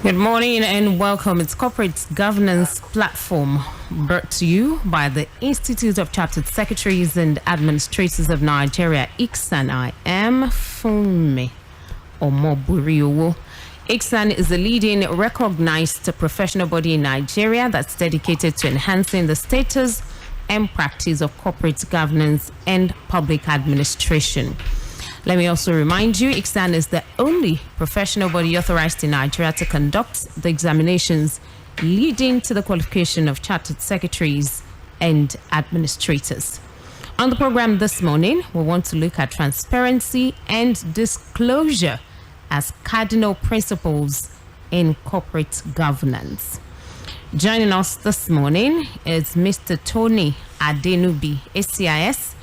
Good morning and welcome. It's Corporate Governance Platform brought to you by the Institute of Chartered Secretaries and Administrators of Nigeria, ICSAN. I am Funmi Omoburiowo. ICSAN is a leading recognized professional body in Nigeria that's dedicated to enhancing the status and practice of corporate governance and public administration. Let me also remind you, ICSAN is the only professional body authorized in Nigeria to conduct the examinations leading to the qualification of chartered secretaries and administrators. On the program this morning, we want to look at transparency and disclosure as cardinal principles in corporate governance. Joining us this morning is Mr. Tony ADENUBI, ACIS,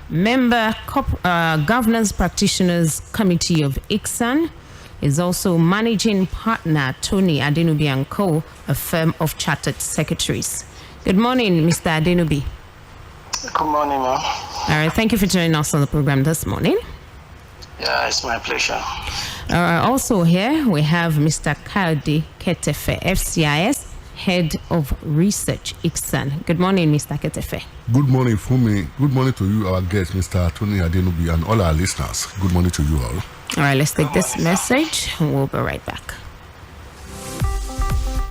Member Governance Practitioners Committee of ICSAN, is also Managing Partner Tony ADENUBI & Co., a firm of chartered secretaries. Good morning, Mr. ADENUBI. Good morning, ma'am. All right, thank you for joining us on the program this morning. Yeah, it's my pleasure. Also here, we have Mr. Kaldi Ketefe, FCIS, Head of Research, ICSAN. Good morning, Mr. Ketefe. Good morning, Fumi. Good morning to you, our guest, Mr. Tony ADENUBI, and all our listeners. Good morning to you all. All right, let's take this message and we'll be right back.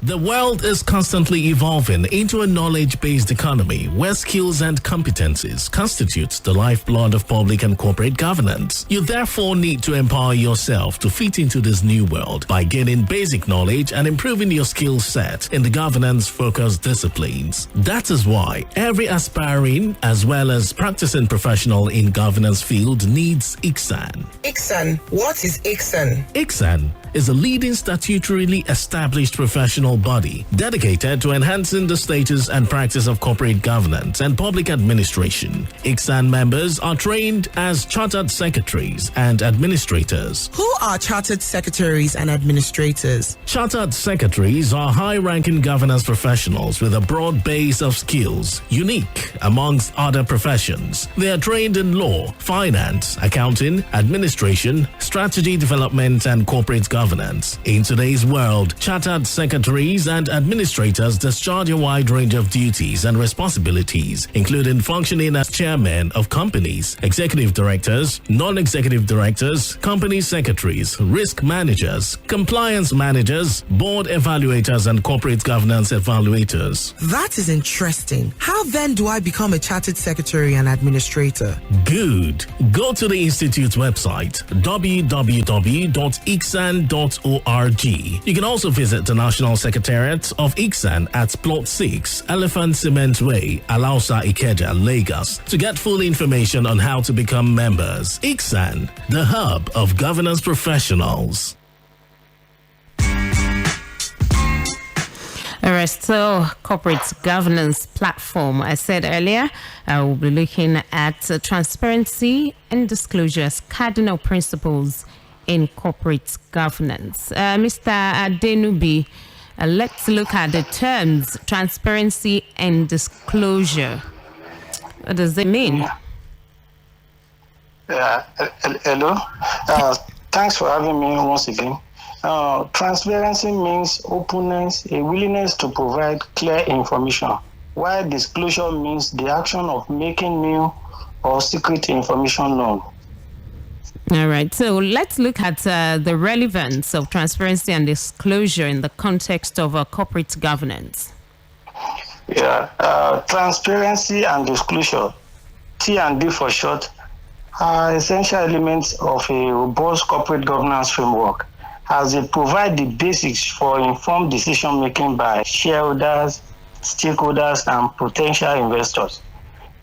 The world is constantly evolving into a knowledge-based economy where skills and competencies constitute the lifeblood of public and corporate governance. You therefore need to empower yourself to fit into this new world by gaining basic knowledge and improving your skill set in the governance-focused disciplines. That is why every aspiring as well as practicing professional in governance field needs ICSAN. ICSAN. What is ICSAN? ICSAN is a leading statutorily established professional body dedicated to enhancing the status and practice of corporate governance and public administration. ICSAN members are trained as chartered secretaries and administrators. Who are chartered secretaries and administrators? Chartered secretaries are high-ranking governance professionals with a broad base of skills, unique amongst other professions. They are trained in law, finance, accounting, administration, strategy development, and corporate governance. In today's world, chartered secretaries and administrators discharge a wide range of duties and responsibilities, including functioning as chairmen of companies, executive directors, non-executive directors, company secretaries, risk managers, compliance managers, board evaluators, and corporate governance evaluators. That is interesting. How then do I become a chartered secretary and administrator? Good. Go to the Institute's website, www.icsan.org. You can also visit the National Secretariat of ICSAN at Plot 6, Elephant Cement Way, Alausa, Ikeja, Lagos, to get full information on how to become members. ICSAN, the hub of governance professionals. All right, so corporate governance platform. I said earlier, we'll be looking at transparency and disclosure as cardinal principles in corporate governance. Mr. ADENUBI, let's look at the terms transparency and disclosure. What does it mean? Hello. Thanks for having me once again. Transparency means openness, a willingness to provide clear information, while disclosure means the action of making new or secret information known. All right, so let's look at the relevance of transparency and disclosure in the context of corporate governance. Yeah, transparency and disclosure, T&D for short, are essential elements of a robust corporate governance framework, as they provide the basics for informed decision-making by shareholders, stakeholders, and potential investors.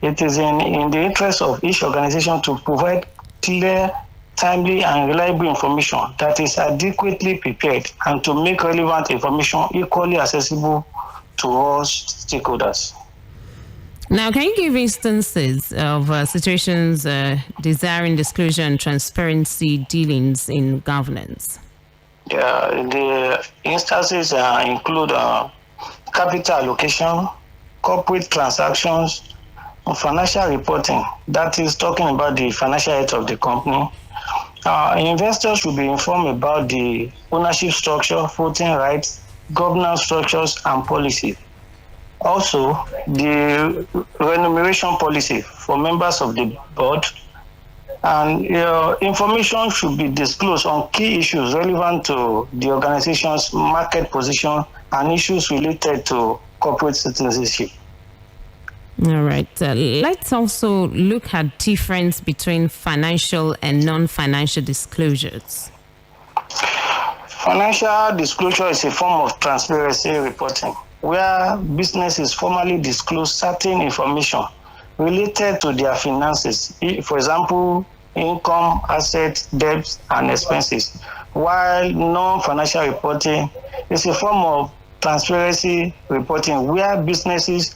It is in the interest of each organization to provide clear, timely, and reliable information that is adequately prepared and to make relevant information equally accessible to all stakeholders. Now, can you give instances of situations desiring disclosure and transparency dealings in governance? Yeah, the instances include capital allocation, corporate transactions, financial reporting, that is talking about the financial health of the company, Investors should be informed about the ownership structure, voting rights, governance structures, and policy. Also, the remuneration policy for members of the board, and information should be disclosed on key issues relevant to the organization's market position and issues related to corporate citizenship. All right. Let's also look at difference between financial and non-financial disclosures. Financial disclosure is a form of transparency reporting where businesses formally disclose certain information related to their finances, for example, income, assets, debts, and expenses, while non-financial reporting is a form of transparency reporting where businesses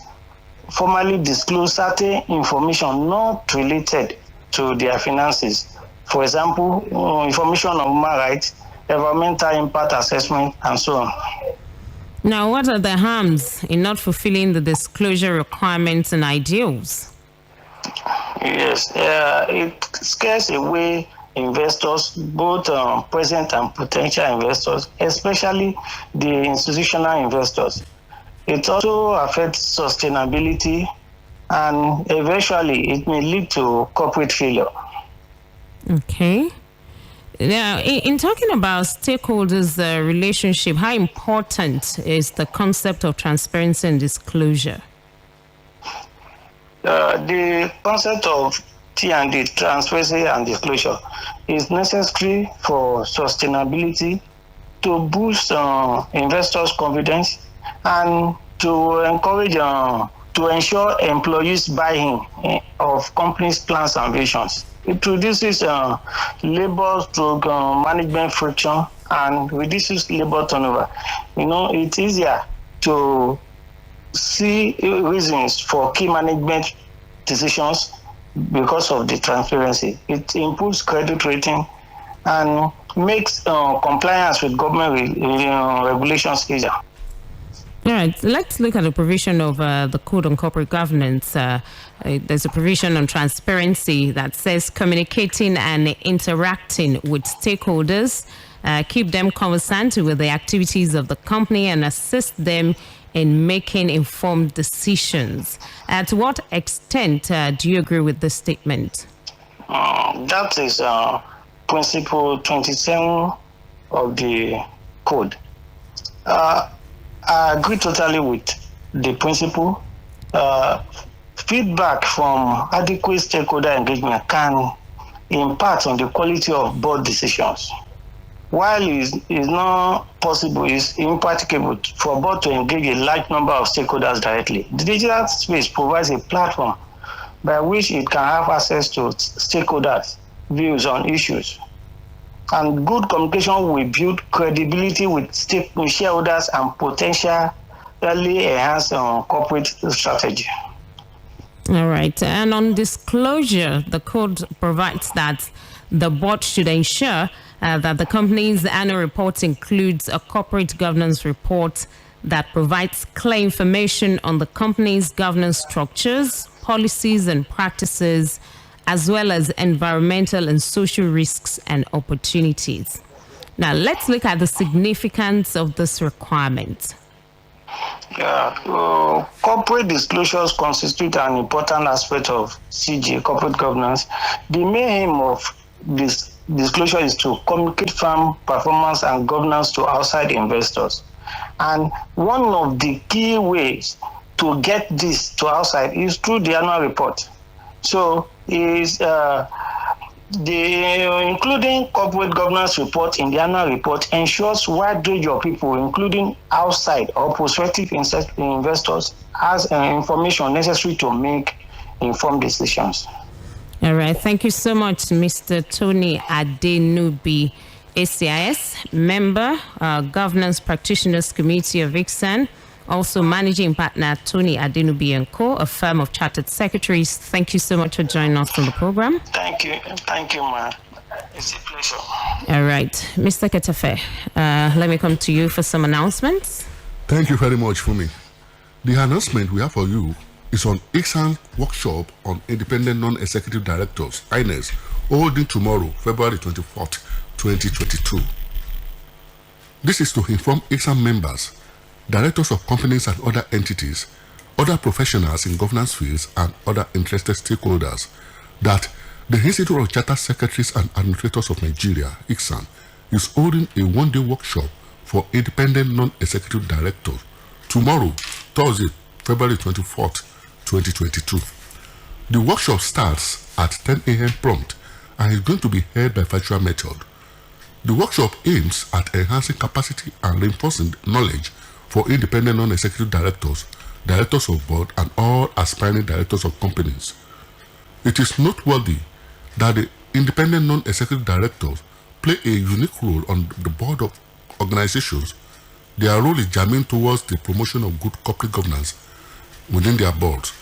formally disclose certain information not related to their finances. For example, information on human rights, environmental impact assessment, and so on. Now, what are the harms in not fulfilling the disclosure requirements and ideals? Yes, it scares away investors, both present and potential investors, especially the institutional investors. It also affects sustainability, and eventually it may lead to corporate failure. Okay. Now, in talking about stakeholders' relationship, how important is the concept of transparency and disclosure? The concept of T&D, transparency and disclosure, is necessary for sustainability, to boost investors' confidence, and to encourage, to ensure employees' buy-in of companies' plans and visions. It reduces labor through management friction and reduces labor turnover. It's easier to see reasons for key management decisions because of the transparency. It improves credit rating and makes compliance with government regulations easier. All right, let's look at the provision of the Code on Corporate Governance. There's a provision on transparency that says communicating and interacting with stakeholders, keep them conversant with the activities of the company and assist them in making informed decisions. To what extent do you agree with this statement? That is Principle 27 of the Code. I agree totally with the principle. Feedback from adequate stakeholder engagement can impact on the quality of board decisions. While it's not possible, it's impracticable for board to engage a large number of stakeholders directly. The digital space provides a platform by which it can have access to stakeholders' views on issues. And good communication will build credibility with shareholders and potentially enhance corporate strategy. All right. And on disclosure, the code provides that the board should ensure that the company's annual report includes a corporate governance report that provides clear information on the company's governance structures, policies, and practices, as well as environmental and social risks and opportunities. Now, let's look at the significance of this requirement. Corporate disclosures constitute an important aspect of CG, corporate governance. The main aim of this disclosure is to communicate firm performance and governance to outside investors. And one of the key ways to get this to outside is through the annual report. So is including corporate governance report in the annual report ensures wide range of people, including outside or prospective investors, has information necessary to make informed decisions. All right. Thank you so much, Mr. Tony Adenubi, ACIS, member, Governance Practitioners Committee of ICSAN. Also, Managing Partner Tony Adenubi & Co., a firm of chartered secretaries. Thank you so much for joining us on the program. Thank you, ma. It's a pleasure. All right. Mr. Ketafe, let me come to you for some announcements. Thank you very much, Fumi. The announcement we have for you is on ICSAN workshop on independent non-executive directors, INES, holding tomorrow, February 24th, 2022. This is to inform ICSAN members, directors of companies and other entities, other professionals in governance fields, and other interested stakeholders that the Institute of Chartered Secretaries and Administrators of Nigeria, ICSAN, is holding a one-day workshop for independent non-executive directors tomorrow, Thursday, February 24th, 2022. The workshop starts at 10 a.m. prompt and is going to be held by virtual method. The workshop aims at enhancing capacity and reinforcing knowledge for independent non-executive directors, directors of board, and all aspiring directors of companies. It is noteworthy that the independent non-executive directors play a unique role on the board of organizations. Their role is germane towards the promotion of good corporate governance within their boards.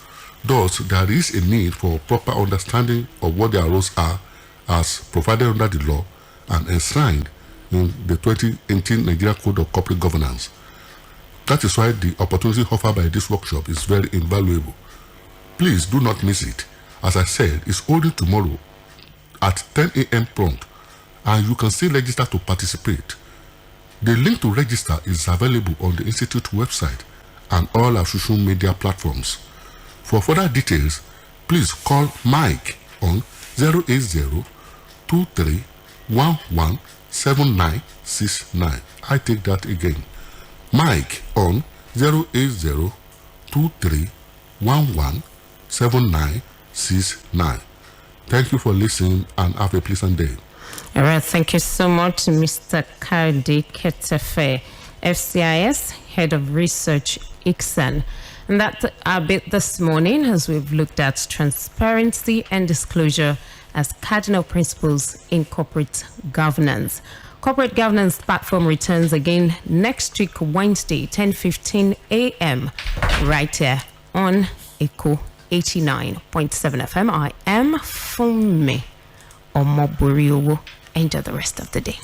Thus, there is a need for proper understanding of what their roles are as provided under the law and enshrined in the 2018 Nigeria Code of Corporate Governance. That is why the opportunity offered by this workshop is very invaluable. Please do not miss it. As I said, it's holding tomorrow at 10 a.m. prompt, and you can still register to participate. The link to register is available on the Institute website and all our social media platforms. For further details, please call Mike on 080-2311-7969. I take that again. Mike on 080-2311-7969. Thank you for listening and have a pleasant day. All right, thank you so much, Mr. Kardi Ketefe, FCIS, Head of Research, ICSAN. And that's our bit this morning as we've looked at transparency and disclosure as cardinal principles in corporate governance. Corporate Governance Platform returns again next week, Wednesday, 10:15 a.m. right here on Echo 89.7 FM. I am Funmi Omoboriowo. Enjoy the rest of the day.